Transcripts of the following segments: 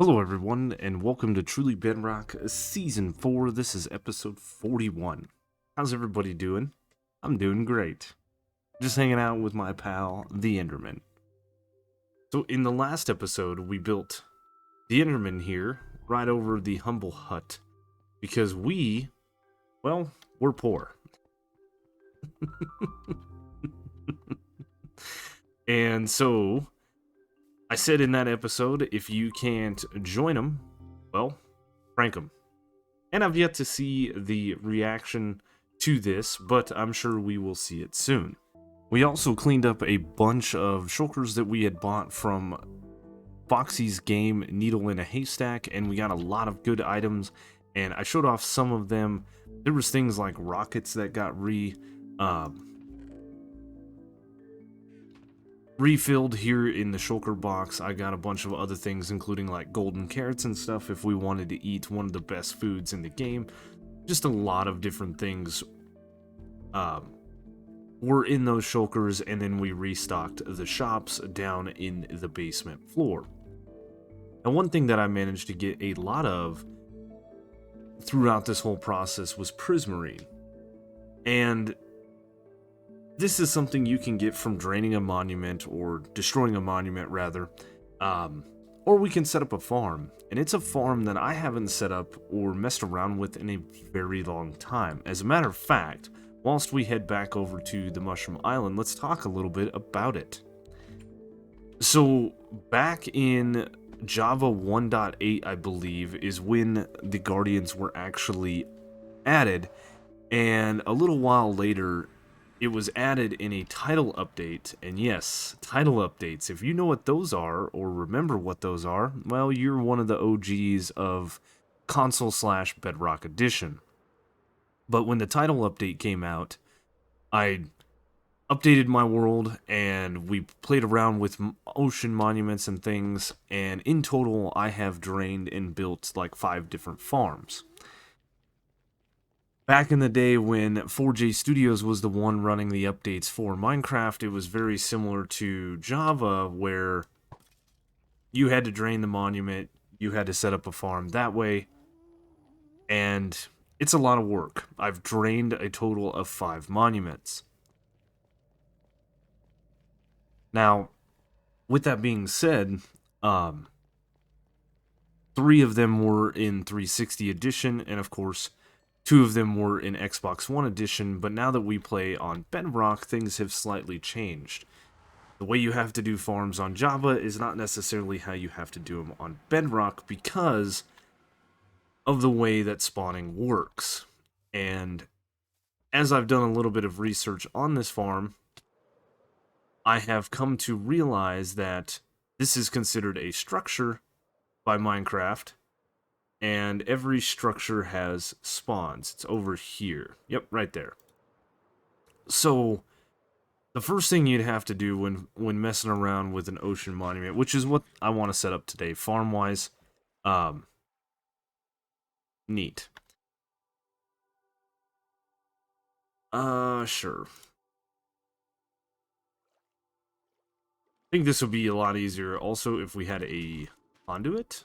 Hello everyone, and welcome to Truly Bedrock Season 4. This is episode 41. How's everybody doing? I'm doing great. Just hanging out with my pal, the Enderman. So in the last episode, we built the Enderman here, right over the humble hut, because we're poor. And so, I said in that episode, if you can't join them, well, prank them. And I've yet to see the reaction to this, but I'm sure we will see it soon. We also cleaned up a bunch of shulkers that we had bought from Foxy's game Needle in a Haystack, and we got a lot of good items, and I showed off some of them. There was things like rockets that got refilled here in the shulker box. I got a bunch of other things, including like golden carrots and stuff if we wanted to eat one of the best foods in the game. Just a lot of different things were in those shulkers, and then we restocked the shops down in the basement floor. And one thing that I managed to get a lot of throughout this whole process was prismarine. And this is something you can get from draining a monument, or destroying a monument rather, or we can set up a farm. And it's a farm that I haven't set up or messed around with in a very long time. As a matter of fact, whilst we head back over to the Mushroom Island, let's talk a little bit about it. So back in Java 1.8, I believe, is when the Guardians were actually added, and a little while later it was added in a title update. And yes, title updates, if you know what those are or remember what those are, well, you're one of the OGs of console/Bedrock Edition. But when the title update came out, I updated my world and we played around with ocean monuments and things, and in total I have drained and built like 5 different farms. Back in the day when 4J Studios was the one running the updates for Minecraft, it was very similar to Java, where you had to drain the monument, you had to set up a farm that way, and it's a lot of work. I've drained a total of 5 monuments. Now, with that being said, 3 of them were in 360 edition, and of course 2 of them were in Xbox One edition. But now that we play on Bedrock, things have slightly changed. The way you have to do farms on Java is not necessarily how you have to do them on Bedrock, because of the way that spawning works. And as I've done a little bit of research on this farm, I have come to realize that this is considered a structure by Minecraft, and every structure has spawns. It's over here. Yep, right there. So the first thing you'd have to do when messing around with an ocean monument, which is what I want to set up today, farm-wise, neat. Sure. I think this would be a lot easier also if we had a conduit.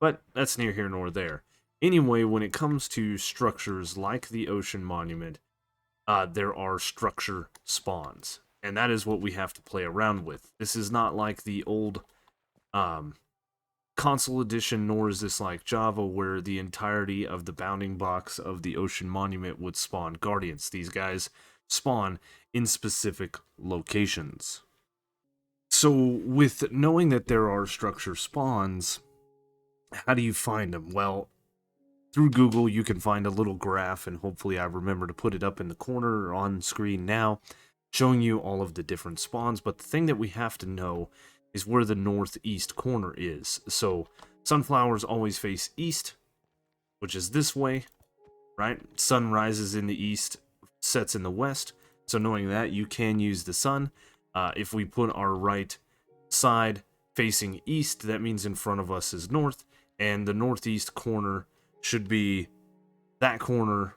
But that's neither here nor there. Anyway, when it comes to structures like the ocean monument, there are structure spawns, and that is what we have to play around with. This is not like the old console edition, nor is this like Java, where the entirety of the bounding box of the ocean monument would spawn guardians. These guys spawn in specific locations. So with knowing that there are structure spawns, how do you find them? Well, through Google, you can find a little graph, and hopefully I remember to put it up in the corner or on screen now, showing you all of the different spawns. But the thing that we have to know is where the northeast corner is. So sunflowers always face east, which is this way, right? Sun rises in the east, sets in the west. So knowing that, you can use the sun. If we put our right side facing east, that means in front of us is north, and the northeast corner should be that corner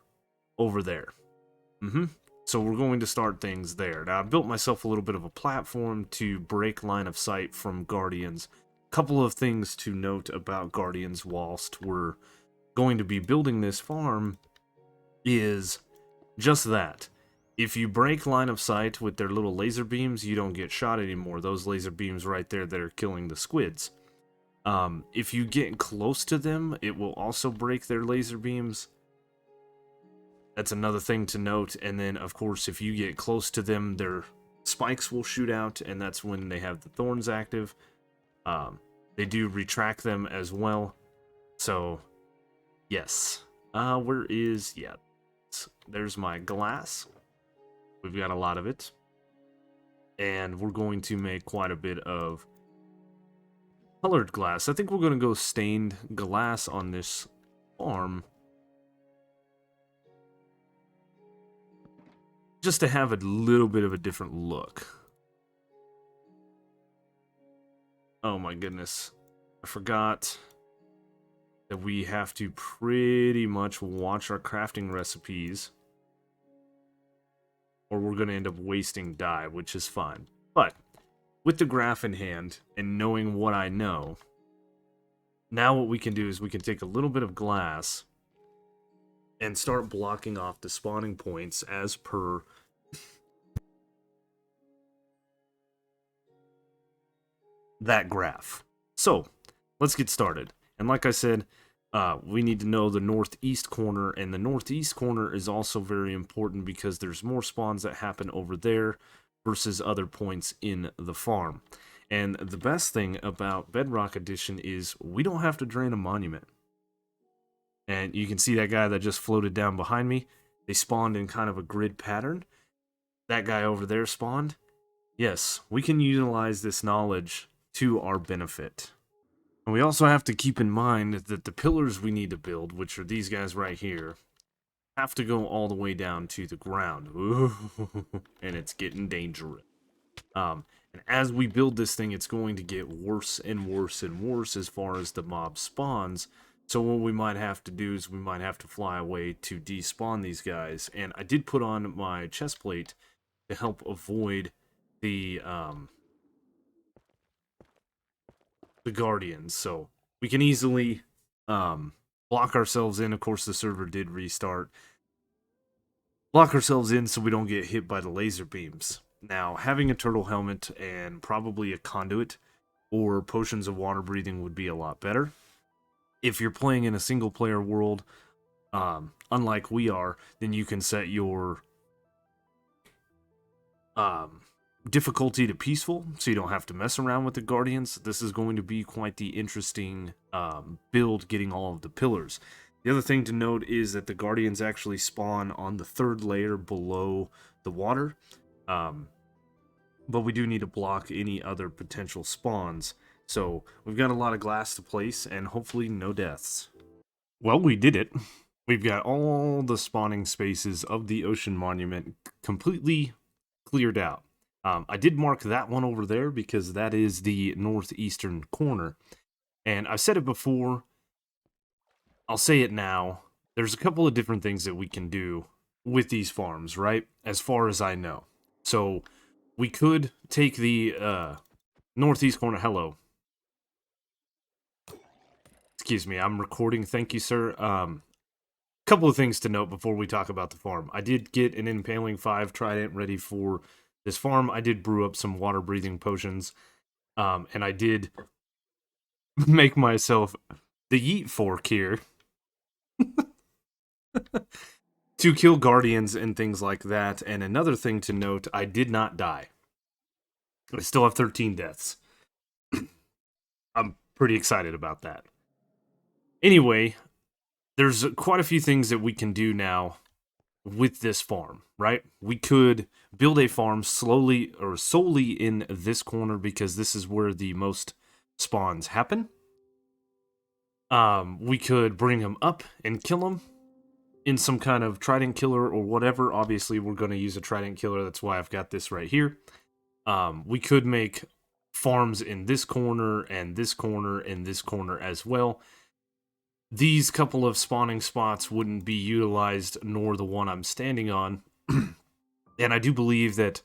over there. So we're going to start things there. Now, I've built myself a little bit of a platform to break line of sight from guardians, couple of things to note about Guardians whilst we're going to be building this farm is just that. If you break line of sight with their little laser beams, you don't get shot anymore. Those laser beams right there that are killing the squids. If you get close to them, it will also break their laser beams. That's another thing to note. And then, of course, if you get close to them, their spikes will shoot out, and that's when they have the thorns active. They do retract them as well. So, yes. Where is... Yeah. There's my glass. We've got a lot of it. And we're going to make quite a bit of colored glass. I think we're going to go stained glass on this farm. Just to have a little bit of a different look. Oh my goodness. I forgot that we have to pretty much watch our crafting recipes, or we're going to end up wasting dye, which is fine. But with the graph in hand and knowing what I know, now what we can do is we can take a little bit of glass and start blocking off the spawning points as per that graph. So, let's get started. And like I said, we need to know the northeast corner, and the northeast corner is also very important because there's more spawns that happen over there versus other points in the farm. And the best thing about Bedrock Edition is we don't have to drain a monument. And you can see that guy that just floated down behind me. They spawned in kind of a grid pattern. That guy over there spawned. Yes, we can utilize this knowledge to our benefit. And we also have to keep in mind that the pillars we need to build, which are these guys right here, have to go all the way down to the ground. Ooh, and it's getting dangerous. And as we build this thing, it's going to get worse and worse and worse as far as the mob spawns. So what we might have to do is we might have to fly away to despawn these guys. And I did put on my chest plate to help avoid the guardians, so we can easily block ourselves in. Of course, the server did restart. Block ourselves in so we don't get hit by the laser beams. Now, having a turtle helmet and probably a conduit or potions of water breathing would be a lot better. If you're playing in a single player world, unlike we are, then you can set your difficulty to peaceful, so you don't have to mess around with the guardians. This is going to be quite the interesting build, getting all of the pillars. The other thing to note is that the guardians actually spawn on the third layer below the water, but we do need to block any other potential spawns. So we've got a lot of glass to place and hopefully no deaths. Well, we did it. We've got all the spawning spaces of the ocean monument completely cleared out. I did mark that one over there because that is the northeastern corner. And I've said it before, I'll say it now. There's a couple of different things that we can do with these farms, right? As far as I know. So we could take the northeast corner. Hello. Excuse me, I'm recording. Thank you, sir. Couple of things to note before we talk about the farm. I did get an Impaling 5 Trident ready for this farm. I did brew up some water breathing potions, and I did make myself the yeet fork here to kill guardians and things like that. And another thing to note, I did not die. I still have 13 deaths. I'm pretty excited about that. Anyway, there's quite a few things that we can do now with this farm, right? We could build a farm slowly or solely in this corner because this is where the most spawns happen. We could bring them up and kill them in some kind of trident killer or whatever. Obviously, we're going to use a trident killer. That's why I've got this right here. We could make farms in this corner and this corner and this corner as well. These couple of spawning spots wouldn't be utilized, nor the one I'm standing on. And I do believe that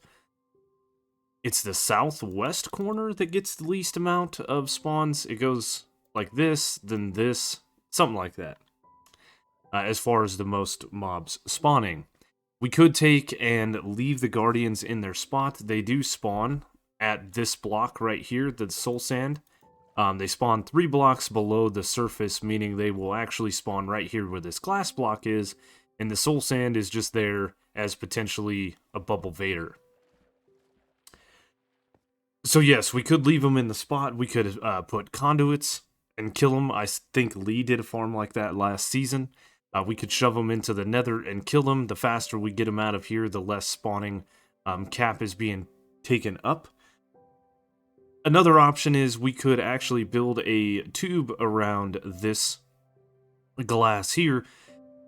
it's the southwest corner that gets the least amount of spawns. It goes like this, then this, something like that. As far as the most mobs spawning. We could take and leave the Guardians in their spot. They do spawn at this block right here, the Soul Sand. They spawn 3 blocks below the surface, meaning they will actually spawn right here where this glass block is, and the Soul Sand is just there as potentially a Bubble Vader. So yes, we could leave them in the spot. We could put conduits and kill them. I think Lee did a farm like that last season. We could shove them into the nether and kill them. The faster we get them out of here, the less spawning cap is being taken up. Another option is we could actually build a tube around this glass here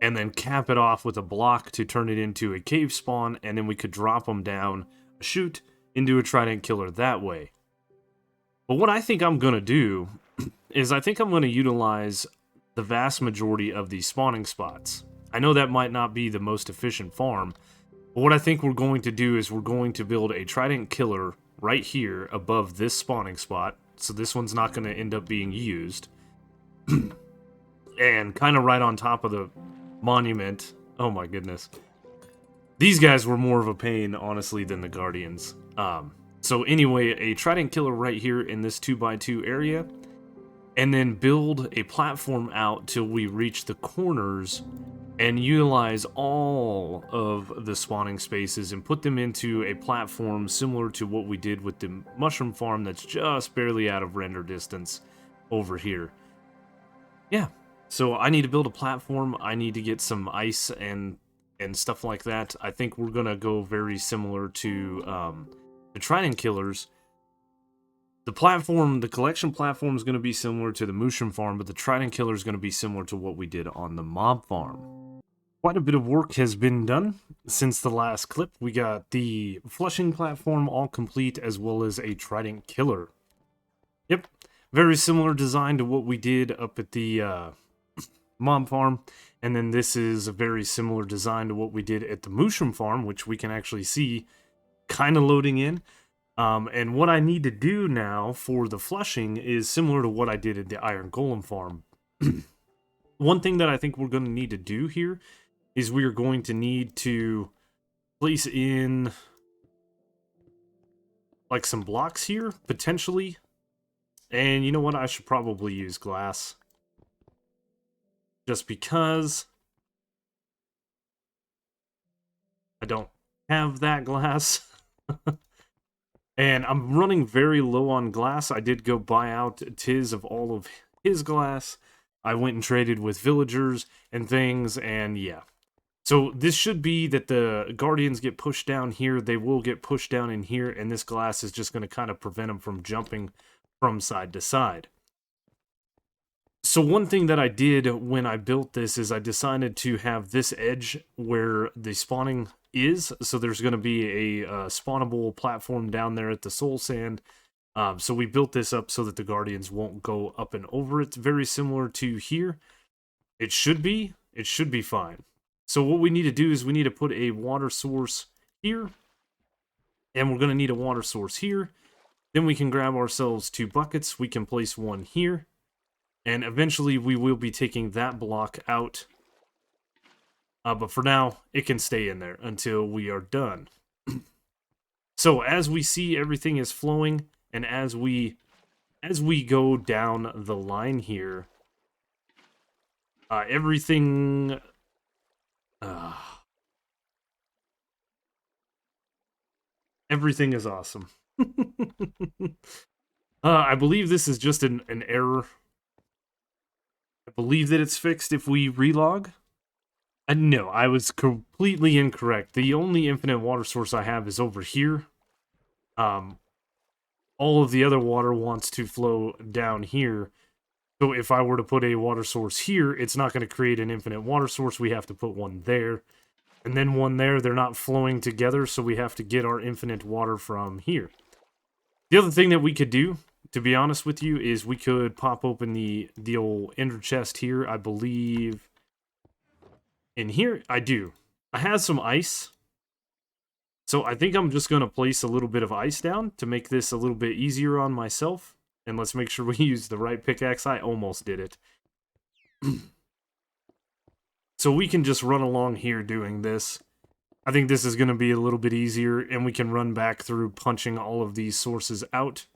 and then cap it off with a block to turn it into a cave spawn, and then we could drop them down a chute into a trident killer that way. But what I think I'm going to do is I think I'm going to utilize the vast majority of these spawning spots. I know that might not be the most efficient farm, but what I think we're going to do is we're going to build a trident killer right here above this spawning spot, so this one's not going to end up being used, and kind of right on top of the monument. Oh my goodness. These guys were more of a pain, honestly, than the Guardians. So anyway, a trident killer right here in this 2x2 area, and then build a platform out till we reach the corners and utilize all of the spawning spaces and put them into a platform similar to what we did with the mushroom farm that's just barely out of render distance over here. Yeah, so I need to build a platform. I need to get some ice and stuff like that. I think we're going to go very similar to the trident killers. The platform, the collection platform is going to be similar to the mushroom farm, but the trident killer is going to be similar to what we did on the mob farm. Quite a bit of work has been done since the last clip. We got the flushing platform all complete, as well as a trident killer. Yep, very similar design to what we did up at the mob farm. And then this is a very similar design to what we did at the mushroom farm, which we can actually see kind of loading in. And what I need to do now for the flushing is similar to what I did at the Iron Golem farm. One thing that I think we're going to need to do here is we are going to need to place in like some blocks here, potentially. And you know what? I should probably use glass. Just because I don't have that glass. And I'm running very low on glass. I did go buy out Tiz of all of his glass. I went and traded with villagers and things, and yeah. So this should be that the Guardians get pushed down here. They will get pushed down in here, and this glass is just going to kind of prevent them from jumping from side to side. So one thing that I did when I built this is I decided to have this edge where the spawning is. So there's going to be a spawnable platform down there at the Soul Sand. So we built this up so that the Guardians won't go up and over it. Very similar to here. It should be fine. So what we need to do is we need to put a water source here. And we're going to need a water source here. Then we can grab ourselves 2 buckets. We can place one here. And eventually we will be taking that block out. But for now, it can stay in there until we are done. So as we see everything is flowing, and as we go down the line here, everything is awesome. I believe this is just an error. I believe that it's fixed if we relog. No, I was completely incorrect. The only infinite water source I have is over here. All of the other water wants to flow down here. So if I were to put a water source here, it's not going to create an infinite water source. We have to put one there. And then one there. They're not flowing together, so we have to get our infinite water from here. The other thing that we could do, to be honest with you, is we could pop open the old ender chest here. I believe in here I do. I had some ice. So I think I'm just going to place a little bit of ice down to make this a little bit easier on myself. And let's make sure we use the right pickaxe. I almost did it. So we can just run along here doing this. I think this is going to be a little bit easier, and we can run back through punching all of these sources out.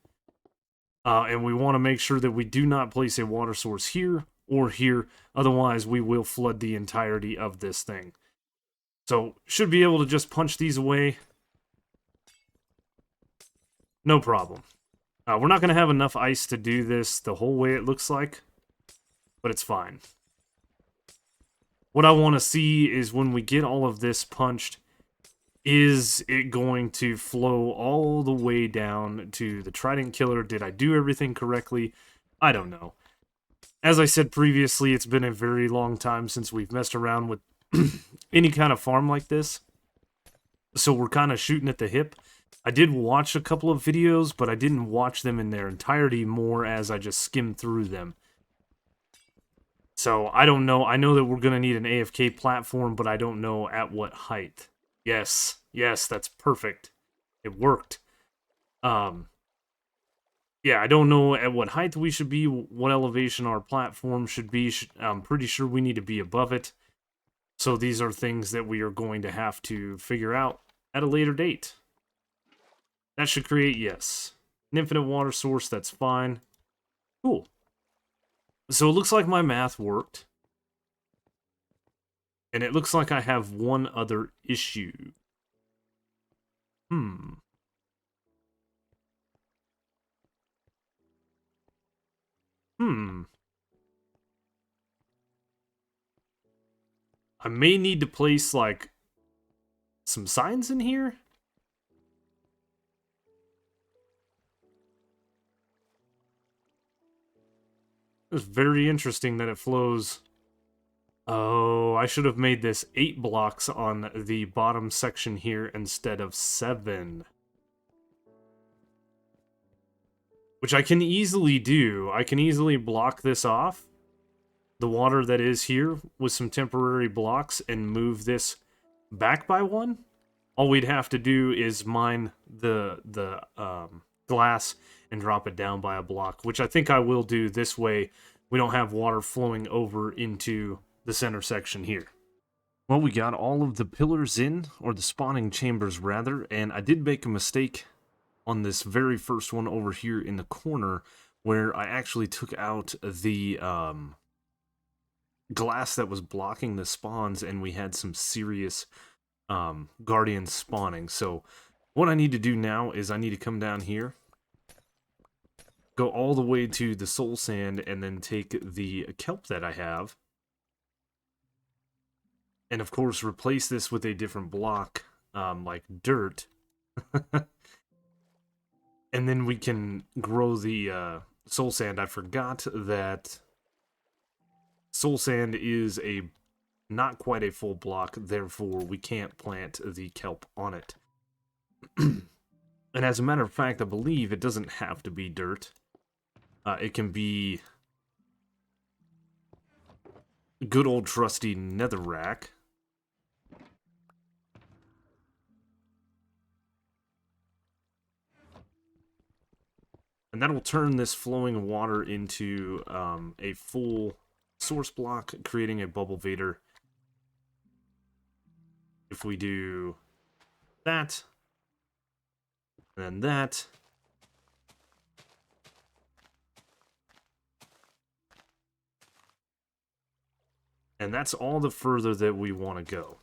And we want to make sure that we do not place a water source here or here, otherwise we will flood the entirety of this thing. So, should be able to just punch these away. No problem. We're not going to have enough ice to do this the whole way it looks like, but it's fine. What I want to see is when we get all of this punched, is it going to flow all the way down to the Trident Killer? Did I do everything correctly? I don't know. As I said previously, it's been a very long time since we've messed around with any kind of farm like this. So we're kind of shooting at the hip. I did watch a couple of videos, but I didn't watch them in their entirety, more as I just skimmed through them. So I don't know. I know that we're going to need an AFK platform, but I don't know at what height. Yes, that's perfect. It worked. Yeah, I don't know at what height we should be, what elevation our platform should be. I'm pretty sure we need to be above it. So these are things that we are going to have to figure out at a later date. That should create, yes, an infinite water source. That's fine. Cool. So it looks like my math worked. And it looks like I have one other issue. I may need to place, like, some signs in here. It's very interesting that it flows. Oh, I should have made this 8 blocks on the bottom section here instead of 7. Which I can easily do. I can easily block this off, the water that is here, with some temporary blocks, and move this back by 1. All we'd have to do is mine the glass and drop it down by a block, which I think I will do. This way we don't have water flowing over into the center section here. Well, we got all of the pillars in, or the spawning chambers rather, and I did make a mistake on this very first one over here in the corner, where I actually took out the glass that was blocking the spawns, and we had some serious guardians spawning. So what I need to do now is I need to come down here, go all the way to the soul sand, and then take the kelp that I have, and of course replace this with a different block, like dirt. And then we can grow the soul sand. I forgot that soul sand is not quite a full block, therefore we can't plant the kelp on it. And as a matter of fact, I believe it doesn't have to be dirt. It can be good old trusty netherrack. And that will turn this flowing water into a full source block, creating a bubble vader. If we do that, and then that, and that's all the further that we want to go.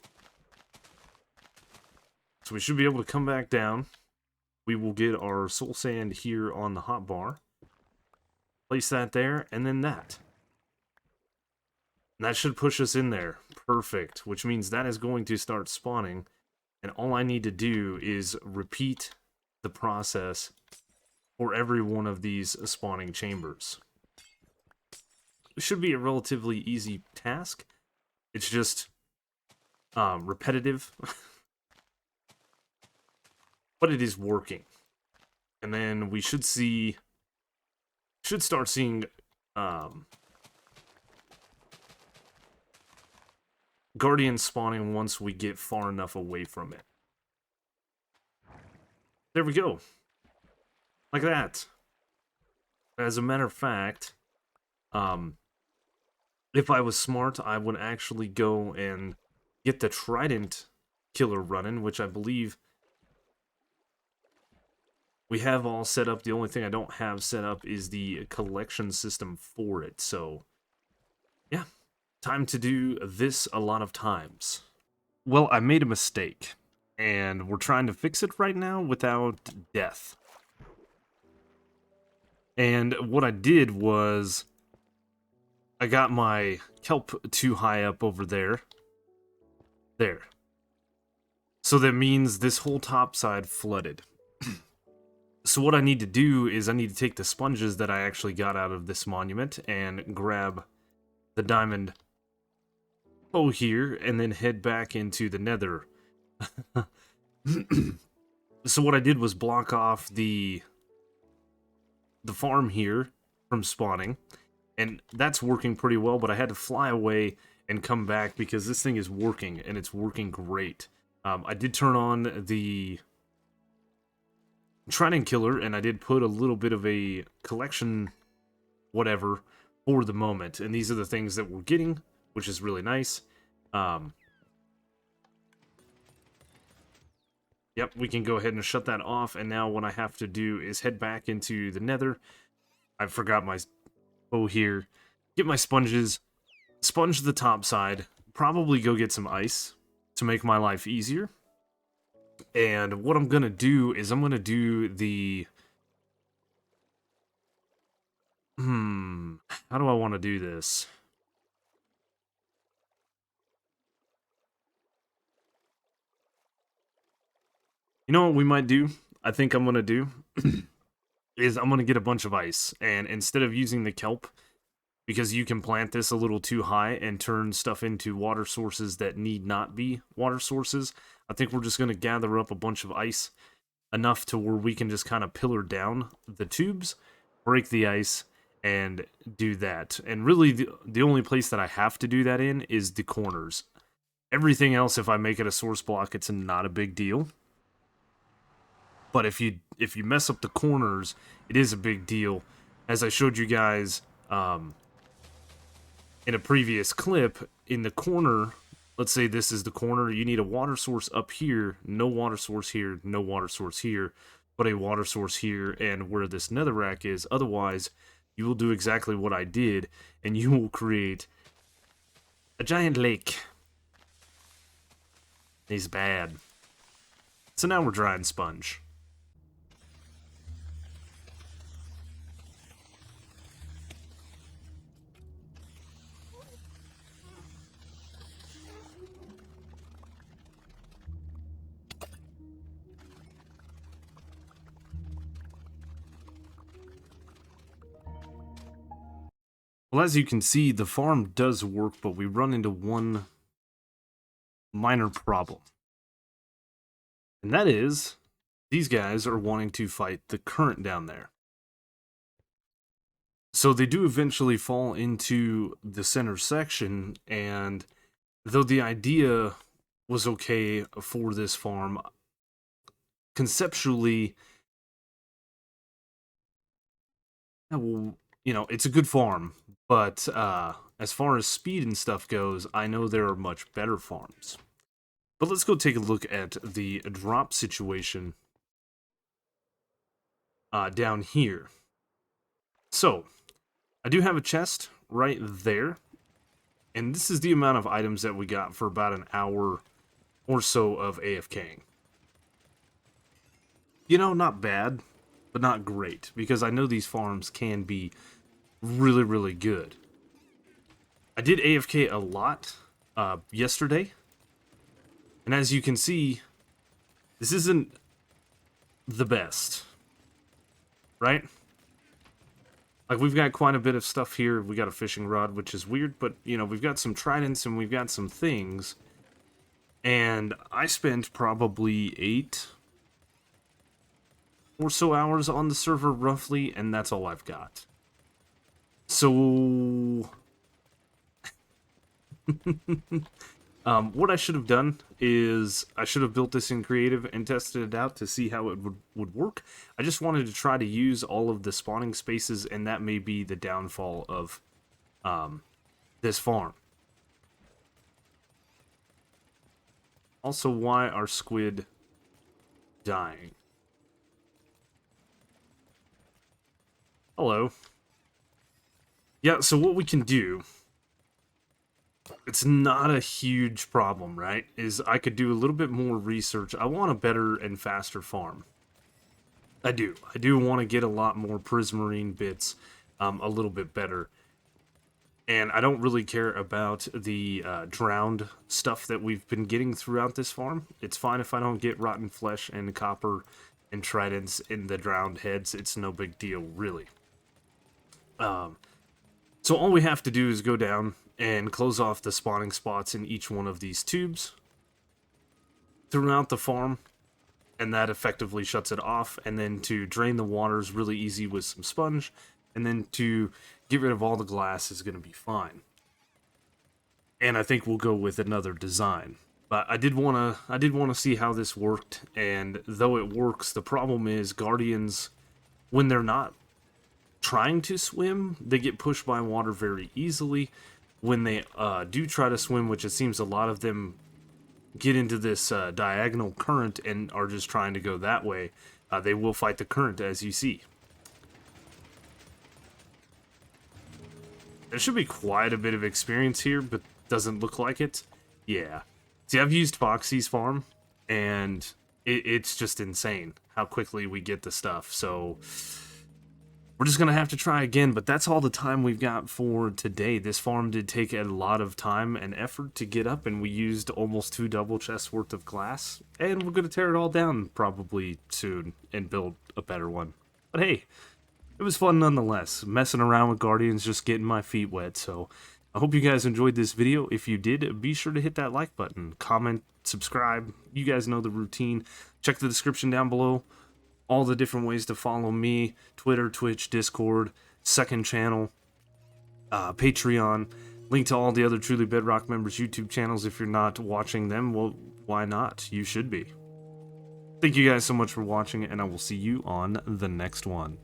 So we should be able to come back down. We will get our soul sand here on the hotbar. Place that there, and then that. And that should push us in there. Perfect. Which means that is going to start spawning. And all I need to do is repeat the process for every one of these spawning chambers. It should be a relatively easy task. It's just repetitive. But it is working. And then we should start seeing guardians spawning once we get far enough away from it. There we go. Like that. As a matter of fact, if I was smart, I would actually go and get the Trident killer running, which I believe we have all set up. The only thing I don't have set up is the collection system for it. So, yeah, time to do this a lot of times. Well, I made a mistake, and we're trying to fix it right now without death. And what I did was I got my kelp too high up over there. There. So that means this whole top side flooded. So what I need to do is I need to take the sponges that I actually got out of this monument and grab the diamond bow here and then head back into the nether. So what I did was block off the farm here from spawning, and that's working pretty well, but I had to fly away and come back because this thing is working, and it's working great. I did turn on the Trident Killer, and I did put a little bit of a collection whatever for the moment, and these are the things that we're getting, which is really nice. Yep, we can go ahead and shut that off, and now what I have to do is head back into the nether. I forgot my bow here. Get my sponges, sponge the top side, probably go get some ice to make my life easier. And what I'm going to do is I'm going to do the... how do I want to do this? You know what we might do? I think I'm going to do is I'm going to get a bunch of ice. And instead of using the kelp, because you can plant this a little too high and turn stuff into water sources that need not be water sources, I think we're just going to gather up a bunch of ice, enough to where we can just kind of pillar down the tubes, break the ice, and do that. And really, the only place that I have to do that in is the corners. Everything else, if I make it a source block, it's not a big deal. But if you mess up the corners, it is a big deal. As I showed you guys in a previous clip, in the corner, let's say this is the corner, you need a water source up here, no water source here, no water source here, but a water source here and where this netherrack is. Otherwise, you will do exactly what I did, and you will create a giant lake. It's bad. So now we're drying sponge. Well, as you can see, the farm does work, but we run into one minor problem. And that is, these guys are wanting to fight the current down there. So they do eventually fall into the center section, and though the idea was okay for this farm, conceptually, well, you know, it's a good farm, but as far as speed and stuff goes, I know there are much better farms. But let's go take a look at the drop situation down here. So, I do have a chest right there, and this is the amount of items that we got for about an hour or so of AFKing. You know, not bad, but not great, because I know these farms can be really, really good. I did AFK a lot yesterday, and as you can see, this isn't the best, right? Like, we've got quite a bit of stuff here. We got a fishing rod, which is weird, but, you know, we've got some tridents and we've got some things. And I spent probably 8 or so hours on the server, roughly, and that's all I've got. So... What I should have done is I should have built this in creative and tested it out to see how it would work. I just wanted to try to use all of the spawning spaces, and that may be the downfall of this farm. Also, why are squid dying? Hello. Yeah, so what we can do, it's not a huge problem, right? Is I could do a little bit more research. I want a better and faster farm. I do. I do want to get a lot more prismarine bits, a little bit better. And I don't really care about the drowned stuff that we've been getting throughout this farm. It's fine if I don't get rotten flesh and copper and tridents in the drowned heads. It's no big deal, really. So all we have to do is go down and close off the spawning spots in each one of these tubes throughout the farm, and that effectively shuts it off. And then to drain the water is really easy with some sponge, and then to get rid of all the glass is going to be fine. And I think we'll go with another design. But I did want to see how this worked, and though it works, the problem is guardians, when they're not trying to swim, they get pushed by water very easily. When they do try to swim, which it seems a lot of them get into this diagonal current and are just trying to go that way, they will fight the current, as you see. There should be quite a bit of experience here, but doesn't look like it. Yeah. See, I've used Foxy's farm, and it's just insane how quickly we get the stuff, so we're just going to have to try again, but that's all the time we've got for today. This farm did take a lot of time and effort to get up, and we used almost 2 double chests worth of glass, and we're going to tear it all down probably soon and build a better one. But hey, it was fun nonetheless, messing around with Guardians, just getting my feet wet. So I hope you guys enjoyed this video. If you did, be sure to hit that like button, comment, subscribe. You guys know the routine. Check the description down below. All the different ways to follow me: Twitter, Twitch, Discord, second channel, Patreon. Link to all the other Truly Bedrock members' YouTube channels. If you're not watching them, well, why not? You should be. Thank you guys so much for watching, and I will see you on the next one.